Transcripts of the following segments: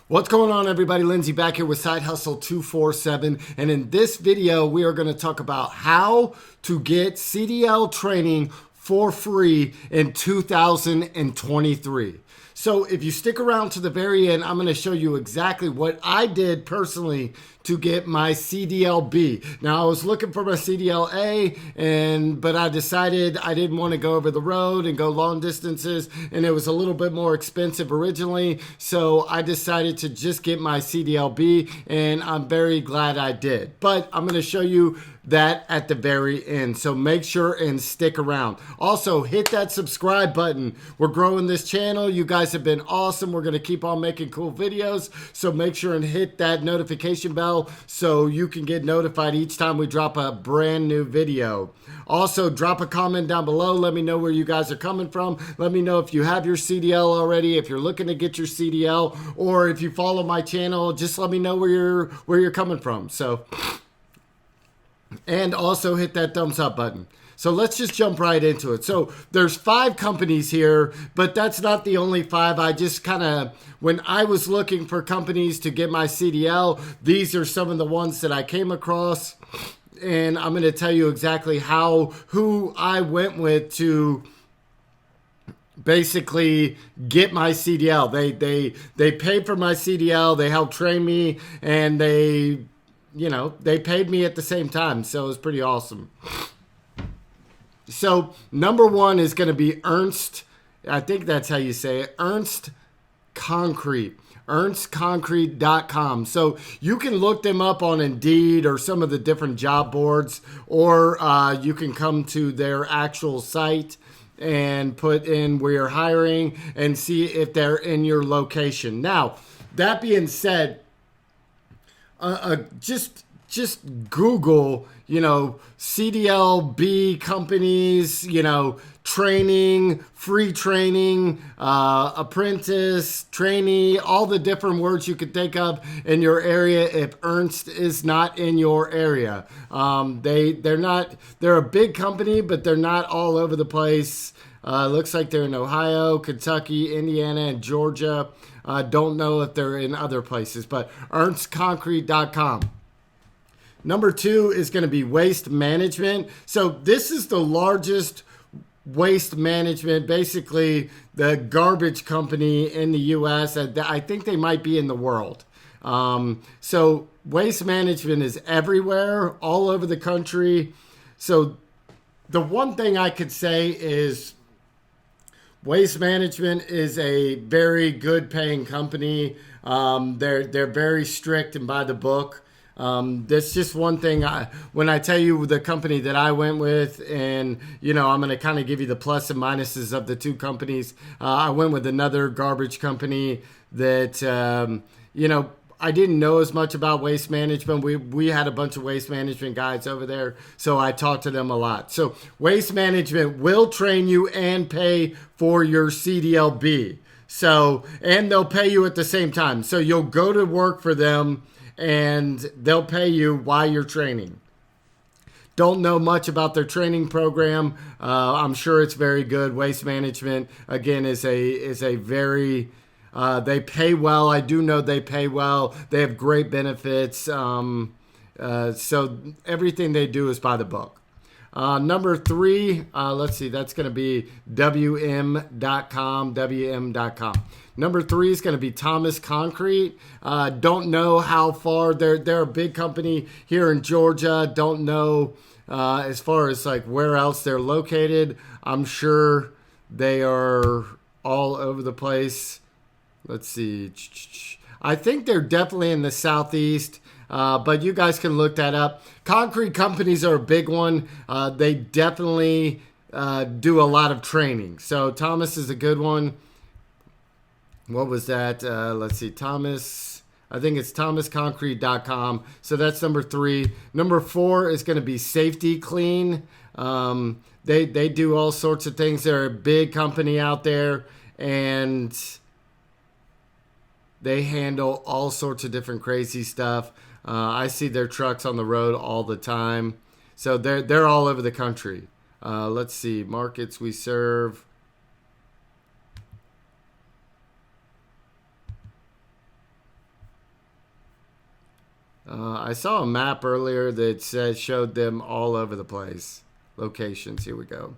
What's going on, everybody? Lindsay back here with Side Hustle 247, and in this video we are going to talk about how to get CDL training for free in 2023. So if you stick around to the very end, I'm going to show you exactly what I did personally to get my CDL-B. Now, I was looking for my CDL-A, but I decided I didn't want to go over the road and go long distances, and it was a little bit more expensive originally, so I decided to just get my CDL-B, and I'm very glad I did. But I'm going to show you that at the very end, so make sure and stick around. Also, hit that subscribe button. We're growing this channel. You guys have been awesome. We're going to keep on making cool videos, so make sure and hit that notification bell so you can get notified each time we drop a brand new video. Also, drop a comment down below. Let me know where you guys are coming from. Let me know if you have your CDL already, if you're looking to get your CDL, or if you follow my channel, just let me know where you're coming from. And also hit that thumbs up button. So let's just jump right into it. So there's 5 companies here, but that's not the only 5. I just kind of, when I was looking for companies to get my CDL, these are some of the ones that I came across. And I'm going to tell you exactly who I went with to basically get my CDL. They paid for my CDL, they helped train me, and they paid me at the same time. So it was pretty awesome. So number 1 is going to be Ernst. I think that's how you say it. Ernst Concrete. ErnstConcrete.com. So you can look them up on Indeed or some of the different job boards, or you can come to their actual site and put in where you're hiring and see if they're in your location. Now, that being said, just Google, CDL-B companies, training, free training, apprentice, trainee, all the different words you could think of in your area if Ernst is not in your area. They're a big company, but they're not all over the place. Looks like they're in Ohio, Kentucky, Indiana, and Georgia. Don't know if they're in other places, but ErnstConcrete.com. Number 2 is going to be Waste Management. So this is the largest waste management, basically the garbage company in the U.S. I think they might be in the world. So Waste Management is everywhere, all over the country. So the one thing I could say is Waste Management is a very good paying company. They're very strict and by the book. That's just one thing. When I tell you the company that I went with, and I'm going to kind of give you the plus and minuses of the 2 companies. I went with another garbage company that I didn't know as much about waste management. We had a bunch of waste management guys over there, so I talked to them a lot. So Waste Management will train you and pay for your CDL-B. And they'll pay you at the same time. So you'll go to work for them, and they'll pay you while you're training. Don't know much about their training program. I'm sure it's very good. Waste Management, again, is a very they pay well. I do know they pay well. They have great benefits. So everything they do is by the book. Number 3, let's see, that's going to be WM.com. Number 3 is going to be Thomas Concrete. Don't know how far. They're a big company here in Georgia. Don't know as far as like where else they're located. I'm sure they are all over the place. Let's see. I think they're definitely in the southeast, but you guys can look that up. Concrete companies are a big one. They definitely do a lot of training. So Thomas is a good one. What was that? Let's see. Thomas. I think it's thomasconcrete.com. So that's number 3. Number 4 is going to be Safety Clean. They do all sorts of things. They're a big company out there, and they handle all sorts of different crazy stuff. I see their trucks on the road all the time. So they're all over the country. Let's see. Markets we serve. I saw a map earlier that showed them all over the place. Locations. Here we go.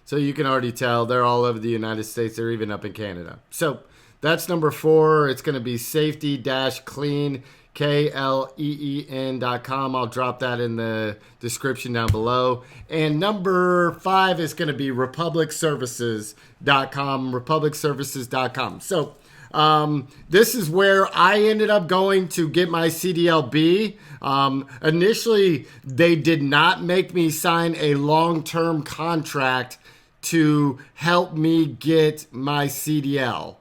So you can already tell they're all over the United States. They're even up in Canada. So that's number 4. It's going to be safety-clean, KLEEN.com. I'll drop that in the description down below. And number 5 is going to be republicservices.com, republicservices.com. So this is where I ended up going to get my CDLB. Initially, they did not make me sign a long-term contract to help me get my CDL.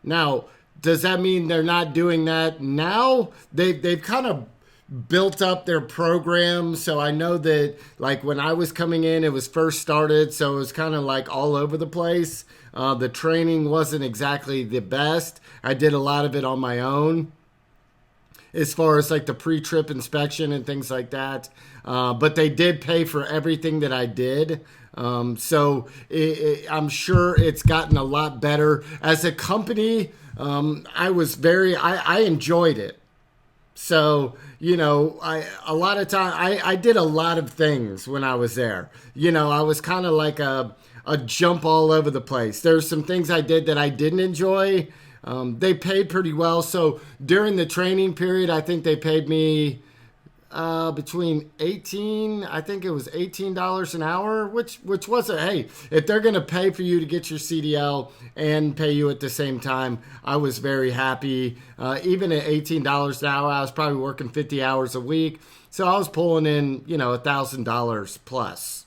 Now, does that mean they're not doing that now? They've kind of built up their program. So I know that like when I was coming in, it was first started. So it was kind of like all over the place. The training wasn't exactly the best. I did a lot of it on my own as far as like the pre-trip inspection and things like that. But they did pay for everything that I did. So I'm sure it's gotten a lot better. As a company, I enjoyed it. So, a lot of time, I did a lot of things when I was there. I was kind of like a jump all over the place. There's some things I did that I didn't enjoy. They paid pretty well. So during the training period, I think they paid me between I think it was $18 an hour, which wasn't, hey, if they're going to pay for you to get your CDL and pay you at the same time, I was very happy. Even at $18 an hour, I was probably working 50 hours a week. So I was pulling in, $1,000 plus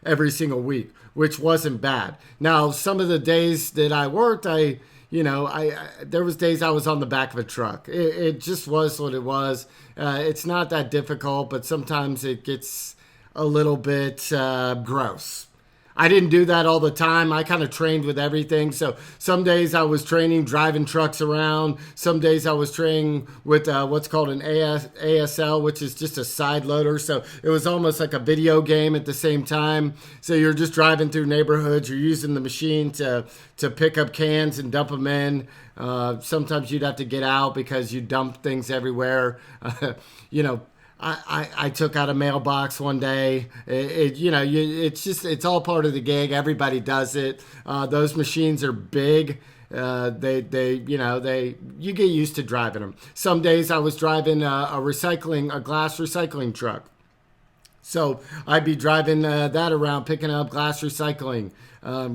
every single week, which wasn't bad. Now, some of the days that I worked, there was days I was on the back of a truck. It just was what it was. It's not that difficult, but sometimes it gets a little bit gross. I didn't do that all the time. I kind of trained with everything. So some days I was training driving trucks around. Some days I was training with what's called an ASL, which is just a side loader. So it was almost like a video game at the same time. So you're just driving through neighborhoods. You're using the machine to pick up cans and dump them in. Sometimes you'd have to get out because you dump things everywhere. I took out a mailbox one day. It's all part of the gig. Everybody does it. Those machines are big. You get used to driving them. Some days I was driving a glass recycling truck. So I'd be driving that around, picking up glass recycling,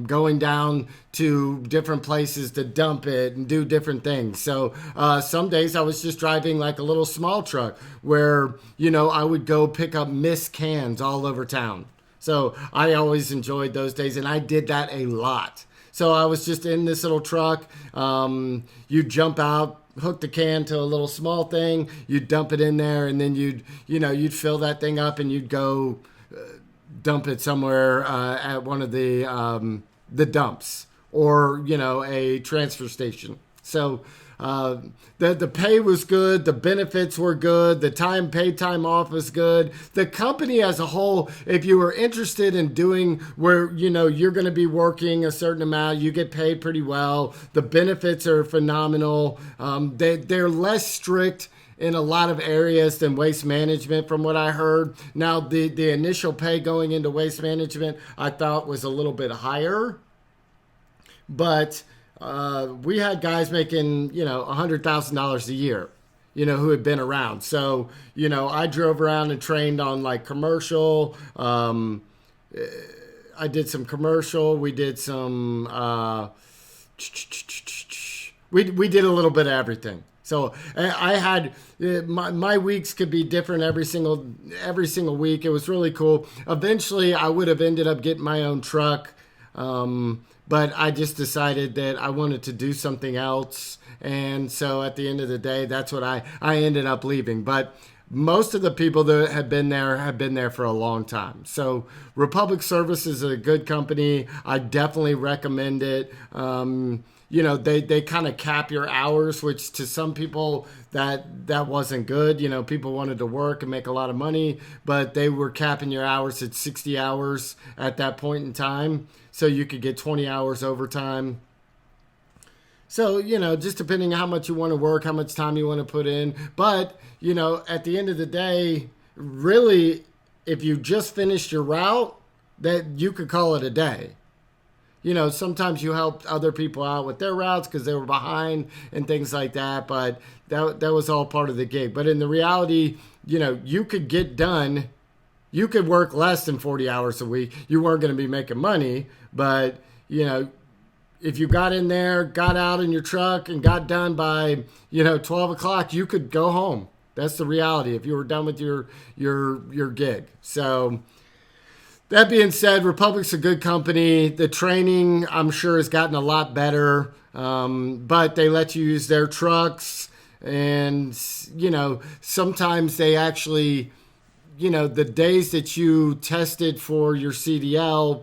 going down to different places to dump it and do different things. So some days I was just driving like a little small truck where, I would go pick up missed cans all over town. So I always enjoyed those days, and I did that a lot. So I was just in this little truck. You jump out, hook the can to a little small thing, you'd dump it in there, and then you'd fill that thing up and you'd go dump it somewhere at one of the dumps or a transfer station. So the pay was good, the benefits were good, the paid time off was good. The company as a whole, if you were interested in doing where you're going to be working a certain amount, you get paid pretty well. The benefits are phenomenal. They're less strict in a lot of areas than waste management, from what I heard. Now, the initial pay going into waste management, I thought was a little bit higher, but we had guys making, $100,000 a year, who had been around. So, I drove around and trained on like commercial. I did some commercial. We did some, we did a little bit of everything. So I had my weeks could be different every single week. It was really cool. Eventually, I would have ended up getting my own truck, but I just decided that I wanted to do something else. And so at the end of the day, that's what I ended up leaving. But most of the people that have been there for a long time. So Republic Service is a good company. I definitely recommend it. They kind of cap your hours, which to some people that wasn't good. People wanted to work and make a lot of money, but they were capping your hours at 60 hours at that point in time. So you could get 20 hours overtime. So, just depending on how much you want to work, how much time you want to put in. But, at the end of the day, really, if you just finished your route, that you could call it a day. Sometimes you helped other people out with their routes because they were behind and things like that. But that was all part of the gig. But in the reality, you could get done. You could work less than 40 hours a week. You weren't going to be making money. But, if you got in there, got out in your truck and got done by, 12 o'clock, you could go home. That's the reality if you were done with your gig. So that being said, Republic's a good company. The training, I'm sure, has gotten a lot better. But they let you use their trucks. And, sometimes they actually, the days that you tested for your CDL,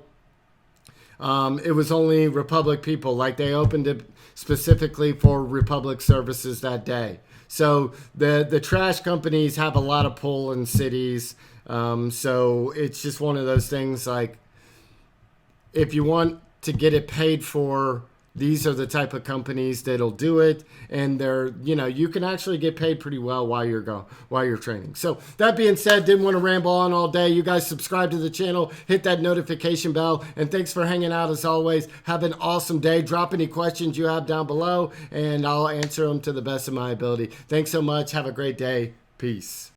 it was only Republic people. Like they opened it specifically for Republic services that day. So the trash companies have a lot of pull in cities. So it's just one of those things like if you want to get it paid for, these are the type of companies that'll do it, and they're, you can actually get paid pretty well while you're training. So that being said, didn't want to ramble on all day. You guys subscribe to the channel, hit that notification bell, and thanks for hanging out as always. Have an awesome day. Drop any questions you have down below, and I'll answer them to the best of my ability. Thanks so much. Have a great day. Peace.